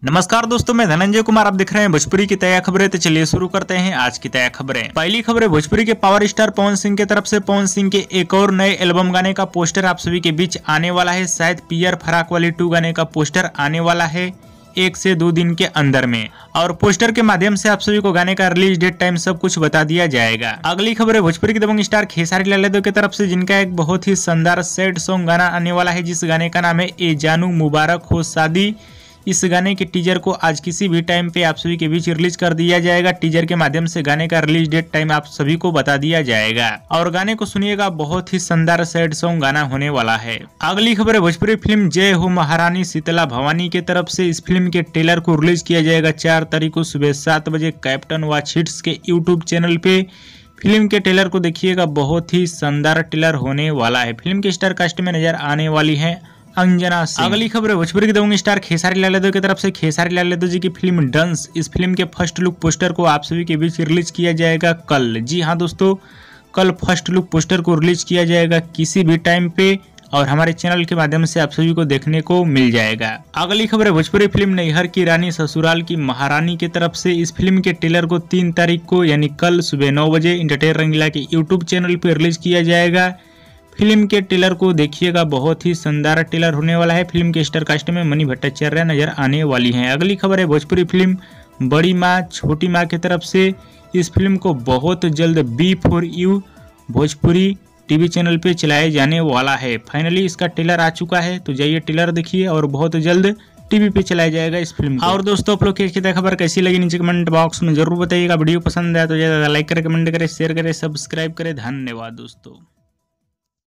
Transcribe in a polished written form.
नमस्कार दोस्तों, मैं धनंजय कुमार। आप दिख रहे हैं भोजपुरी की ताजा खबरें। तो चलिए शुरू करते हैं आज की ताजा खबरें। पहली खबर है भोजपुरी के पावर स्टार पवन सिंह की तरफ से। पवन सिंह के एक और नए एल्बम गाने का पोस्टर आप सभी के बीच आने वाला है। शायद पियर फराक वाली 2 गाने का पोस्टर आने वाला है 1 से 2 दिन के अंदर में, और पोस्टर के माध्यम से आप सभी को गाने का रिलीज डेट, टाइम सब कुछ बता दिया जाएगा। अगली खबर है भोजपुरी के दबंग स्टार खेसारी लाल यादव की तरफ से, जिनका एक बहुत ही शानदार सैड सॉन्ग गाना आने वाला है, जिस गाने का नाम है ए जानू मुबारक हो शादी। इस गाने के टीजर को आज किसी भी टाइम पे आप सभी के बीच रिलीज कर दिया जाएगा। टीजर के माध्यम से गाने का रिलीज डेट, टाइम आप सभी को बता दिया जाएगा, और गाने को सुनिएगा, बहुत ही शानदार सैड सॉन्ग गाना होने वाला है। अगली खबर है भोजपुरी फिल्म जय हो महारानी शीतला भवानी की तरफ से। इस फिल्म के ट्रेलर को रिलीज किया जाएगा 4 तारीख को सुबह 7 बजे कैप्टन वॉच हिट्स के यूट्यूब चैनल पे। फिल्म के ट्रेलर को देखिएगा, बहुत ही शानदार ट्रेलर होने वाला है। फिल्म के स्टार कास्ट में नजर आने वाली है अंजना सिंह। अगली खबर है भोजपुरी के दबंग स्टार खेसारी लाल यादव की तरफ से। खेसारी लाल यादव जी की फिल्म डंस, इस फिल्म के फर्स्ट लुक पोस्टर को आप सभी के बीच रिलीज किया जाएगा कल। जी हाँ दोस्तों, कल फर्स्ट लुक पोस्टर को रिलीज किया जाएगा किसी भी टाइम पे, और हमारे चैनल के माध्यम से आप सभी को देखने को मिल जाएगा। अगली खबर है भोजपुरी फिल्म नैहर की रानी ससुराल की महारानी की तरफ से। इस फिल्म के ट्रेलर को 3 तारीख को यानी कल सुबह 9 बजे इंटरटेन रंगीला के यूट्यूब चैनल पर रिलीज किया जाएगा। फिल्म के ट्रेलर को देखिएगा, बहुत ही शानदार ट्रेलर होने वाला है। फिल्म के स्टार कास्ट में मनी भट्टाचार्य नजर आने वाली हैं। अगली खबर है भोजपुरी फिल्म बड़ी माँ छोटी माँ की तरफ से। इस फिल्म को बहुत जल्द B4U भोजपुरी टीवी चैनल पे चलाया जाने वाला है। फाइनली इसका ट्रेलर आ चुका है, तो जाइए ट्रेलर देखिए, और बहुत जल्द टीवी पे चलाया जाएगा इस फिल्म को। और दोस्तों, आप लोग की खबर कैसी लगी नीचे कमेंट बॉक्स में जरूर बताइएगा। वीडियो पसंद आया तो ज्यादा लाइक करें, कमेंट करें, शेयर करें, सब्सक्राइब करें। धन्यवाद दोस्तों।